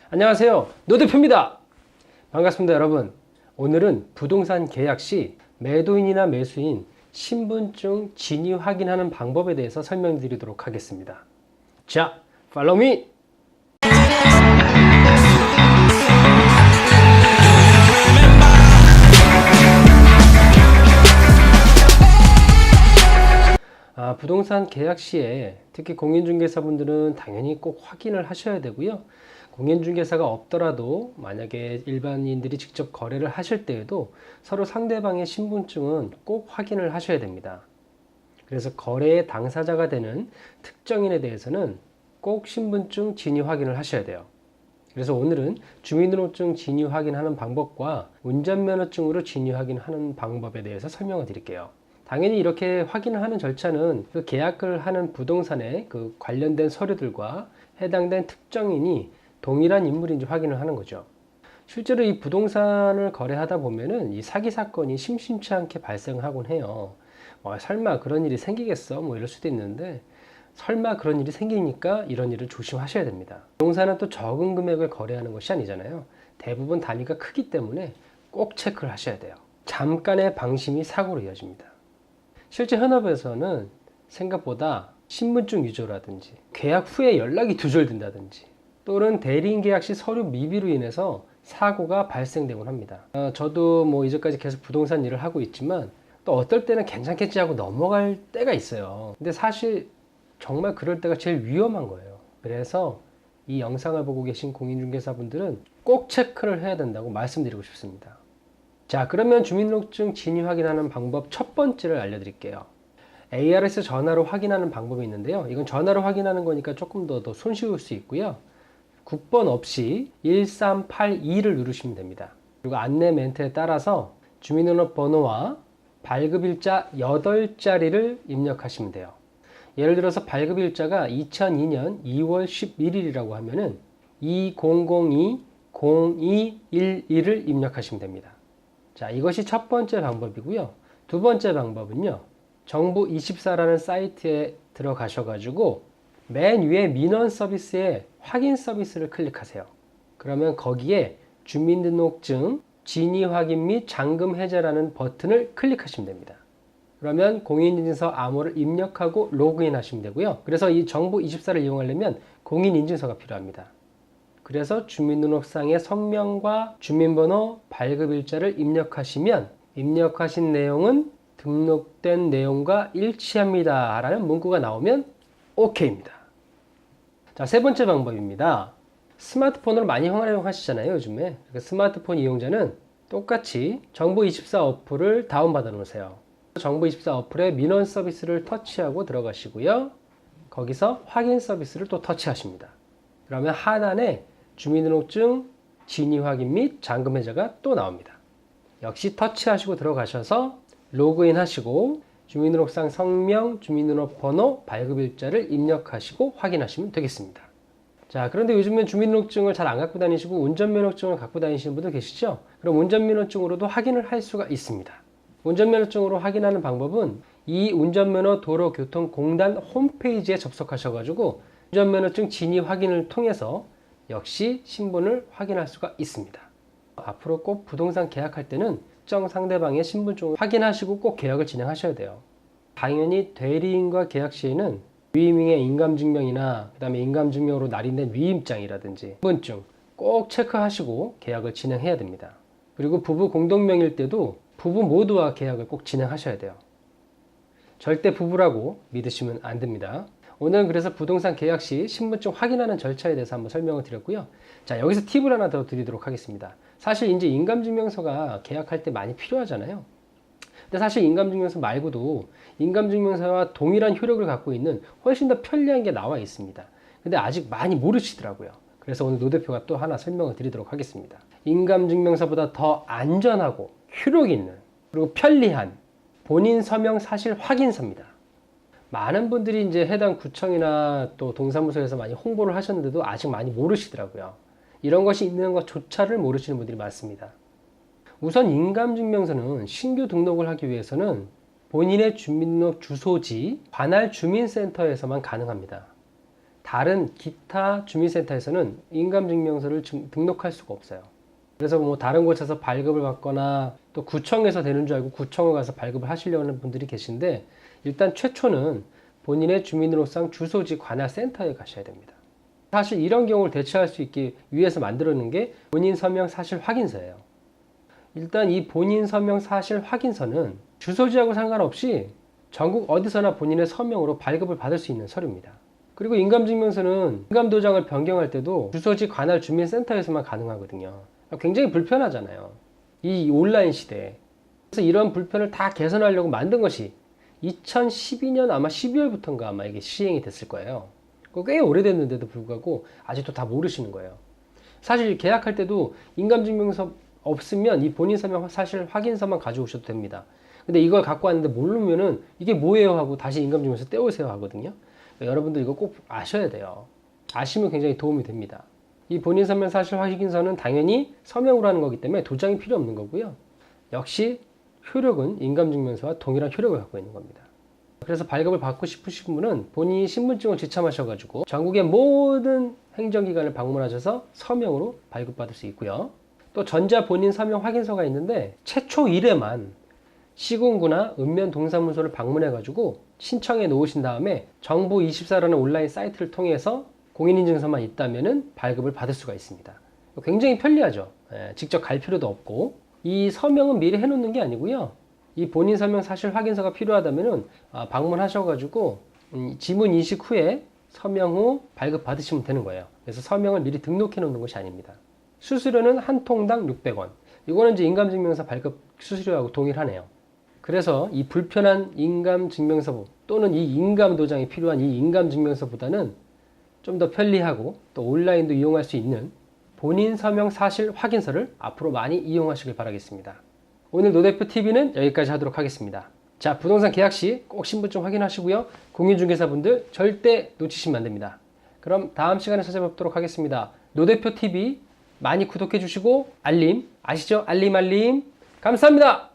안녕하세요, 노 대표입니다. 반갑습니다, 여러분. 오늘은 부동산 계약 시 매도인이나 매수인 신분증 진위 확인하는 방법에 대해서 설명드리도록 하겠습니다. 자, follow me. 부동산 계약 시에 특히 공인중개사분들은 당연히 꼭 확인을 하셔야 되고요. 공인중개사가 없더라도 만약에 일반인들이 직접 거래를 하실 때에도 서로 상대방의 신분증은 꼭 확인을 하셔야 됩니다. 그래서 거래의 당사자가 되는 특정인에 대해서는 꼭 신분증 진위 확인을 하셔야 돼요. 그래서 오늘은 주민등록증 진위 확인하는 방법과 운전면허증으로 진위 확인하는 방법에 대해서 설명을 드릴게요. 당연히 이렇게 확인을 하는 절차는 그 계약을 하는 부동산의 그 관련된 서류들과 해당된 특정인이 동일한 인물인지 확인을 하는 거죠. 실제로 이 부동산을 거래하다 보면은 이 사기 사건이 심심치 않게 발생하곤 해요. 설마 그런 일이 생기겠어? 이럴 수도 있는데 설마 그런 일이 생기니까 이런 일을 조심하셔야 됩니다. 부동산은 또 적은 금액을 거래하는 것이 아니잖아요. 대부분 단위가 크기 때문에 꼭 체크를 하셔야 돼요. 잠깐의 방심이 사고로 이어집니다. 실제 현업에서는 생각보다 신분증 위조라든지 계약 후에 연락이 두절된다든지 또는 대리인 계약 시 서류 미비로 인해서 사고가 발생되곤 합니다. 저도 이제까지 계속 부동산 일을 하고 있지만 또 어떨 때는 괜찮겠지 하고 넘어갈 때가 있어요. 근데 사실 정말 그럴 때가 제일 위험한 거예요. 그래서 이 영상을 보고 계신 공인중개사분들은 꼭 체크를 해야 된다고 말씀드리고 싶습니다. 자, 그러면 주민등록증 진위 확인하는 방법 첫 번째를 알려드릴게요. ARS 전화로 확인하는 방법이 있는데요. 이건 전화로 확인하는 거니까 조금 더 손쉬울 수 있고요. 국번 없이 1382를 누르시면 됩니다. 그리고 안내 멘트에 따라서 주민등록번호와 발급일자 8자리를 입력하시면 돼요. 예를 들어서 발급일자가 2002년 2월 11일이라고 하면은 2002-0211을 입력하시면 됩니다. 자, 이것이 첫 번째 방법이고요. 두 번째 방법은요. 정부24라는 사이트에 들어가셔가지고 맨 위에 민원 서비스에 확인 서비스를 클릭하세요. 그러면 거기에 주민등록증 진위 확인 및 잔금 해제라는 버튼을 클릭하시면 됩니다. 그러면 공인인증서 암호를 입력하고 로그인 하시면 되고요. 그래서 이 정부24를 이용하려면 공인인증서가 필요합니다. 그래서 주민등록상의 성명과 주민번호, 발급일자를 입력하시면 입력하신 내용은 등록된 내용과 일치합니다 라는 문구가 나오면 OK입니다. 자, 세 번째 방법입니다. 스마트폰으로 많이 활용하시잖아요, 요즘에. 그러니까 스마트폰 이용자는 똑같이 정부24 어플을 다운받아 놓으세요. 정부24 어플에 민원 서비스를 터치하고 들어가시고요. 거기서 확인 서비스를 또 터치하십니다. 그러면 하단에 주민등록증 진위 확인 및 잔금 해제가 또 나옵니다. 역시 터치하시고 들어가셔서 로그인 하시고 주민등록상 성명, 주민등록번호, 발급일자를 입력하시고 확인하시면 되겠습니다. 자, 그런데 요즘엔 주민등록증을 잘 안 갖고 다니시고 운전면허증을 갖고 다니시는 분들 계시죠? 그럼 운전면허증으로도 확인을 할 수가 있습니다. 운전면허증으로 확인하는 방법은 이 운전면허 도로교통공단 홈페이지에 접속하셔가지고 운전면허증 진위 확인을 통해서 역시 신분을 확인할 수가 있습니다. 앞으로 꼭 부동산 계약할 때는 특정 상대방의 신분증을 확인하시고 꼭 계약을 진행하셔야 돼요. 당연히 대리인과 계약 시에는 위임의 인감증명이나 그 다음에 인감증명으로 날인된 위임장이라든지 신분증 꼭 체크하시고 계약을 진행해야 됩니다. 그리고 부부 공동명의일 때도 부부 모두와 계약을 꼭 진행하셔야 돼요. 절대 부부라고 믿으시면 안 됩니다. 오늘은 그래서 부동산 계약 시 신분증 확인하는 절차에 대해서 한번 설명을 드렸고요. 자, 여기서 팁을 하나 더 드리도록 하겠습니다. 사실 이제 인감증명서가 계약할 때 많이 필요하잖아요. 근데 사실 인감증명서 말고도 인감증명서와 동일한 효력을 갖고 있는 훨씬 더 편리한 게 나와 있습니다. 근데 아직 많이 모르시더라고요. 그래서 오늘 노 대표가 또 하나 설명을 드리도록 하겠습니다. 인감증명서보다 더 안전하고 효력 있는 그리고 편리한 본인 서명 사실 확인서입니다. 많은 분들이 이제 해당 구청이나 또 동사무소에서 많이 홍보를 하셨는데도 아직 많이 모르시더라고요. 이런 것이 있는 것조차를 모르시는 분들이 많습니다. 우선 인감증명서는 신규 등록을 하기 위해서는 본인의 주민등록 주소지 관할 주민센터에서만 가능합니다. 다른 기타 주민센터에서는 인감증명서를 등록할 수가 없어요. 그래서 뭐 다른 곳에서 발급을 받거나 또 구청에서 되는 줄 알고 구청을 가서 발급을 하시려고 하는 분들이 계신데, 일단 최초는 본인의 주민등록상 주소지 관할 센터에 가셔야 됩니다. 사실 이런 경우를 대처할 수 있기 위해서 만들어 놓은 게 본인 서명 사실 확인서예요. 일단 이 본인 서명 사실 확인서는 주소지하고 상관없이 전국 어디서나 본인의 서명으로 발급을 받을 수 있는 서류입니다. 그리고 인감증명서는 인감도장을 변경할 때도 주소지 관할 주민센터에서만 가능하거든요. 굉장히 불편하잖아요, 이 온라인 시대에. 그래서 이런 불편을 다 개선하려고 만든 것이 2012년 아마 12월부터인가 아마 이게 시행이 됐을 거예요. 꽤 오래됐는데도 불구하고 아직도 다 모르시는 거예요. 사실 계약할 때도 인감증명서 없으면 이 본인 서명 사실 확인서만 가져오셔도 됩니다. 근데 이걸 갖고 왔는데 모르면은 이게 뭐예요 하고 다시 인감증명서 떼오세요 하거든요. 그러니까 여러분들 이거 꼭 아셔야 돼요. 아시면 굉장히 도움이 됩니다. 이 본인 서명 사실 확인서는 당연히 서명으로 하는 거기 때문에 도장이 필요 없는 거고요. 역시 효력은 인감증명서와 동일한 효력을 갖고 있는 겁니다. 그래서 발급을 받고 싶으신 분은 본인이 신분증을 지참하셔가지고 전국의 모든 행정기관을 방문하셔서 서명으로 발급받을 수 있고요. 또 전자 본인 서명 확인서가 있는데 최초 1회만 시군구나 읍면동사무소를 방문해가지고 신청해 놓으신 다음에 정부24라는 온라인 사이트를 통해서 공인인증서만 있다면은 발급을 받을 수가 있습니다. 굉장히 편리하죠. 직접 갈 필요도 없고. 이 서명은 미리 해놓는 게 아니고요. 이 본인 서명 사실 확인서가 필요하다면은 방문하셔가지고 지문 인식 후에 서명 후 발급 받으시면 되는 거예요. 그래서 서명을 미리 등록해 놓는 것이 아닙니다. 수수료는 한 통당 600원. 이거는 이제 인감증명서 발급 수수료하고 동일하네요. 그래서 이 불편한 인감증명서 또는 이 인감도장이 필요한 이 인감증명서보다는 좀 더 편리하고 또 온라인도 이용할 수 있는 본인 서명 사실 확인서를 앞으로 많이 이용하시길 바라겠습니다. 오늘 노대표 TV는 여기까지 하도록 하겠습니다. 자, 부동산 계약 시 꼭 신분증 확인하시고요. 공인중개사분들 절대 놓치시면 안 됩니다. 그럼 다음 시간에 찾아뵙도록 하겠습니다. 노대표 TV 많이 구독해 주시고 알림 아시죠? 알림 감사합니다.